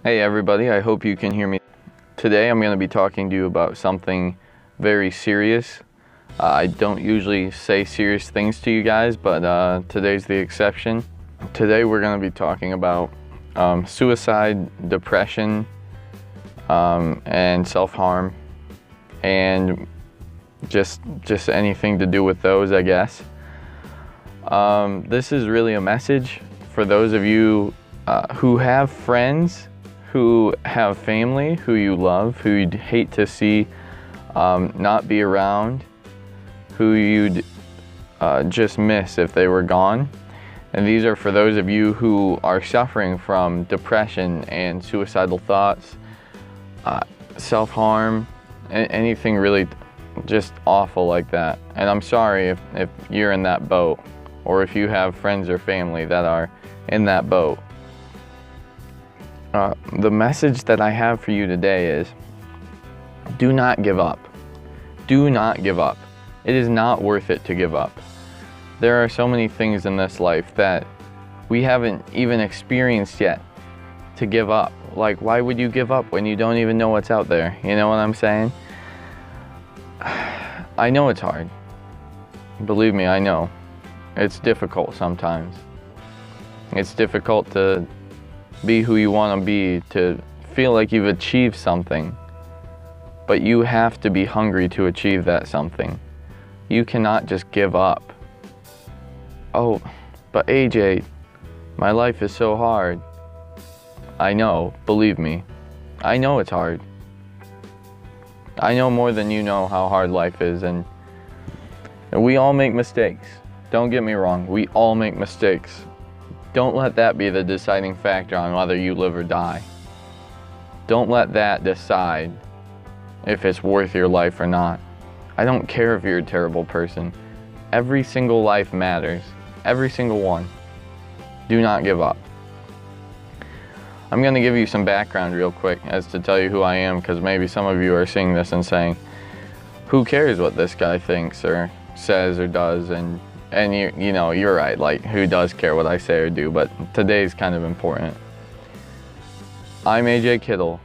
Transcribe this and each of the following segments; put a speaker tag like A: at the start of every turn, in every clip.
A: Hey everybody, I hope you can hear me. Today I'm going to be talking to you about something very serious. I don't usually say serious things to you guys, but today's the exception. Today we're going to be talking about suicide, depression, and self-harm, and just anything to do with those, I guess. This is really a message for those of you who have friends, who have family, who you love, who you'd hate to see not be around, who you'd just miss if they were gone. And these are for those of you who are suffering from depression and suicidal thoughts, self-harm, anything really just awful like that. And I'm sorry if you're in that boat, or if you have friends or family that are in that boat. The message that I have for you today is, do not give up. Do not give up. It is not worth it to give up. There are so many things in this life that we haven't even experienced yet to give up. Like, why would you give up when you don't even know what's out there? You know what I'm saying? I know it's hard. Believe me, I know. It's difficult sometimes. It's difficult to be who you want to be, to feel like you've achieved something. But you have to be hungry to achieve that something. You cannot just give up. Oh, but AJ, my life is so hard. I know, believe me. I know it's hard. I know more than you know how hard life is, and we all make mistakes. Don't get me wrong, we all make mistakes. Don't let that be the deciding factor on whether you live or die. Don't let that decide if it's worth your life or not. I don't care if you're a terrible person. Every single life matters. Every single one. Do not give up. I'm going to give you some background real quick as to tell you who I am, because maybe some of you are seeing this and saying, who cares what this guy thinks or says or does? And you know, you're right, like, who does care what I say or do? But today's kind of important. I'm AJ Kittle.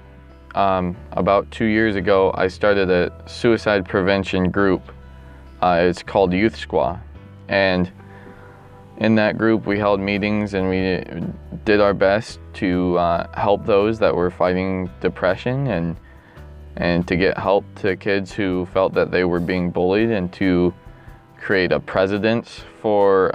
A: About 2 years ago, I started a suicide prevention group. It's called Euthsqwa. And in that group, we held meetings and we did our best to help those that were fighting depression, and to get help to kids who felt that they were being bullied, and to create a precedence for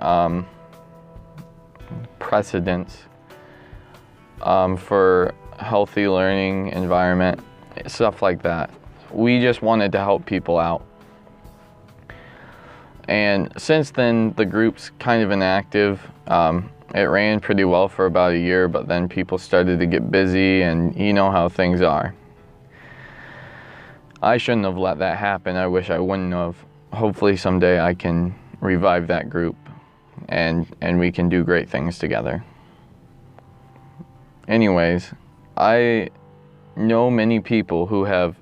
A: healthy learning environment, stuff like that. We just wanted to help people out. And since then, the group's kind of inactive. It ran pretty well for about a year, but then people started to get busy, and you know how things are. I shouldn't have let that happen. I wish I wouldn't have. Hopefully someday I can revive that group, and we can do great things together. Anyways, I know many people who have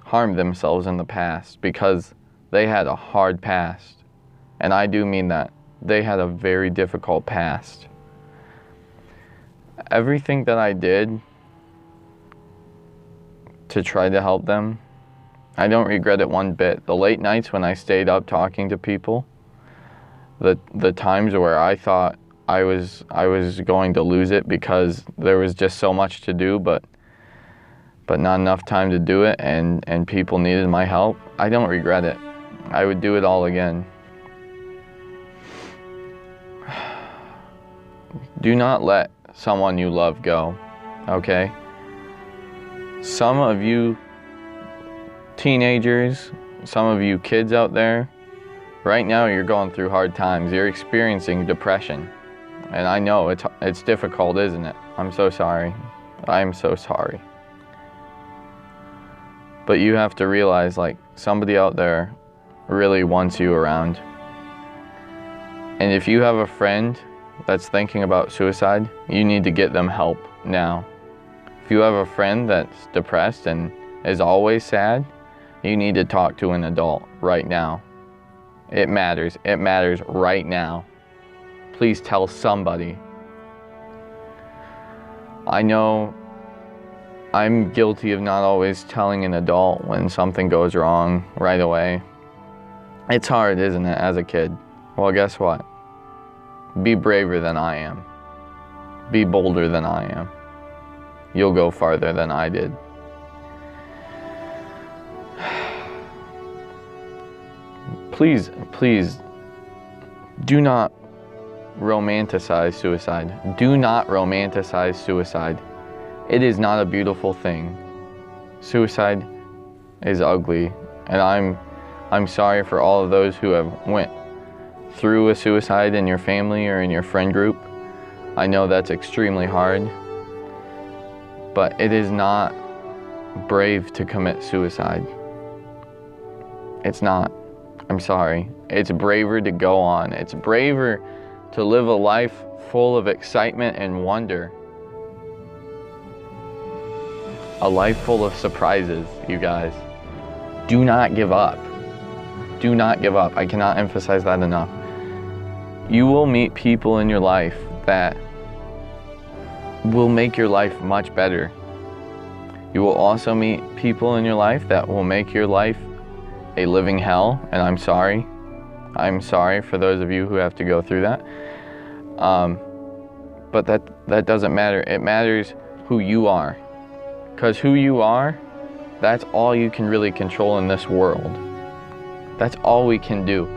A: harmed themselves in the past because they had a hard past. And I do mean that. They had a very difficult past. Everything that I did to try to help them, I don't regret it one bit. The late nights when I stayed up talking to people, the times where I thought I was going to lose it because there was just so much to do, but not enough time to do it, and people needed my help, I don't regret it. I would do it all again. Do not let someone you love go, okay? Some of you teenagers, some of you kids out there, right now you're going through hard times. You're experiencing depression. And I know it's difficult, isn't it? I'm so sorry. I'm so sorry. But you have to realize, like, somebody out there really wants you around. And if you have a friend that's thinking about suicide, you need to get them help now. If you have a friend that's depressed and is always sad, you need to talk to an adult right now. It matters. It matters right now. Please tell somebody. I know I'm guilty of not always telling an adult when something goes wrong right away. It's hard, isn't it, as a kid? Well, guess what? Be braver than I am. Be bolder than I am. You'll go farther than I did. Please, please, do not romanticize suicide. Do not romanticize suicide. It is not a beautiful thing. Suicide is ugly, and I'm sorry for all of those who have went through a suicide in your family or in your friend group. I know that's extremely hard, but it is not brave to commit suicide. It's not. I'm sorry. It's braver to go on. It's braver to live a life full of excitement and wonder. A life full of surprises, you guys. Do not give up. Do not give up. I cannot emphasize that enough. You will meet people in your life that will make your life much better. You will also meet people in your life that will make your life a living hell, and I'm sorry. I'm sorry for those of you who have to go through that. But that doesn't matter. It matters who you are. Because who you are, that's all you can really control in this world. That's all we can do.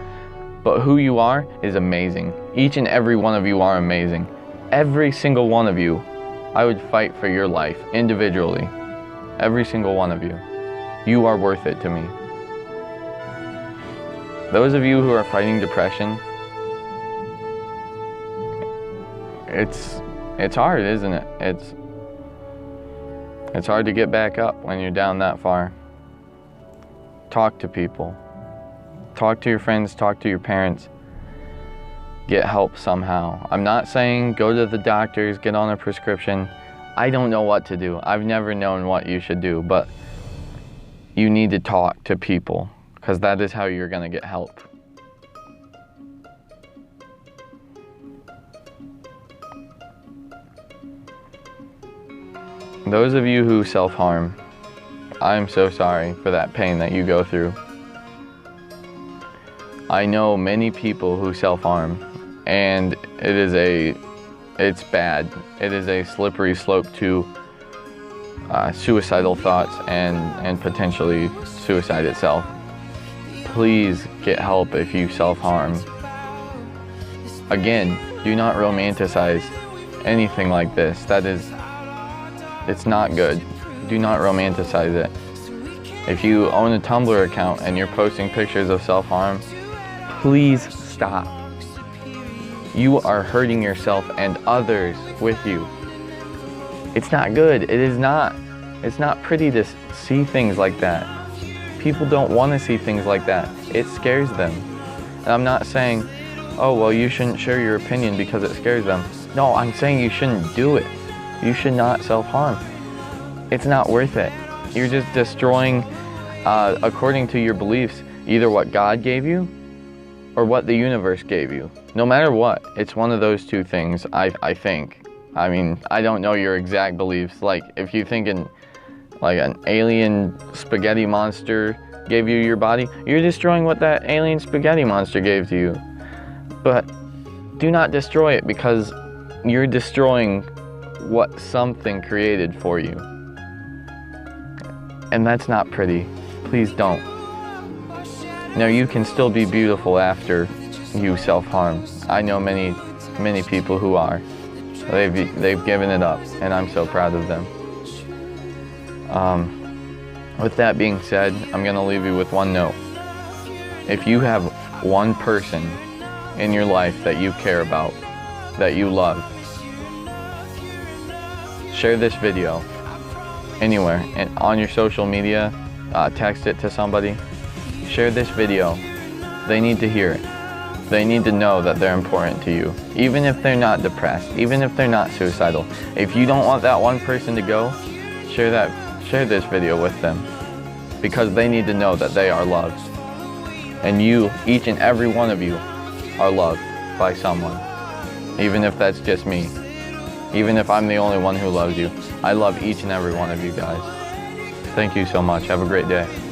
A: But who you are is amazing. Each and every one of you are amazing. Every single one of you, I would fight for your life individually. Every single one of you. You are worth it to me. Those of you who are fighting depression, it's hard, isn't it? It's hard to get back up when you're down that far. Talk to people. Talk to your friends, talk to your parents. Get help somehow. I'm not saying go to the doctors, get on a prescription. I don't know what to do. I've never known what you should do, but you need to talk to people, because that is how you're going to get help. Those of you who self-harm, I'm so sorry for that pain that you go through. I know many people who self-harm, and it's bad. It is a slippery slope to suicidal thoughts and potentially suicide itself. Please get help if you self-harm. Again, do not romanticize anything like this. It's not good. Do not romanticize it. If you own a Tumblr account and you're posting pictures of self-harm, please stop. You are hurting yourself and others with you. It's not good. It is not. It's not pretty to see things like that. People don't want to see things like that. It scares them. And I'm not saying, oh, well, you shouldn't share your opinion because it scares them. No, I'm saying you shouldn't do it. You should not self-harm. It's not worth it. You're just destroying, according to your beliefs, either what God gave you or what the universe gave you. No matter what, it's one of those two things, I think. I mean, I don't know your exact beliefs. Like, if you think like an alien spaghetti monster gave you your body, you're destroying what that alien spaghetti monster gave to you. But do not destroy it, because you're destroying what something created for you. And that's not pretty. Please don't. Now, you can still be beautiful after you self-harm. I know many people who are. They've given it up, and I'm so proud of them. With that being said, I'm going to leave you with one note. If you have one person in your life that you care about, that you love, share this video anywhere and on your social media, text it to somebody. Share this video. They need to hear it. They need to know that they're important to you, even if they're not depressed, even if they're not suicidal. If you don't want that one person to go, share this video with them, because they need to know that they are loved. And you, each and every one of you, are loved by someone, even if that's just me. Even if I'm the only one who loves you, I love each and every one of you guys. Thank you so much. Have a great day.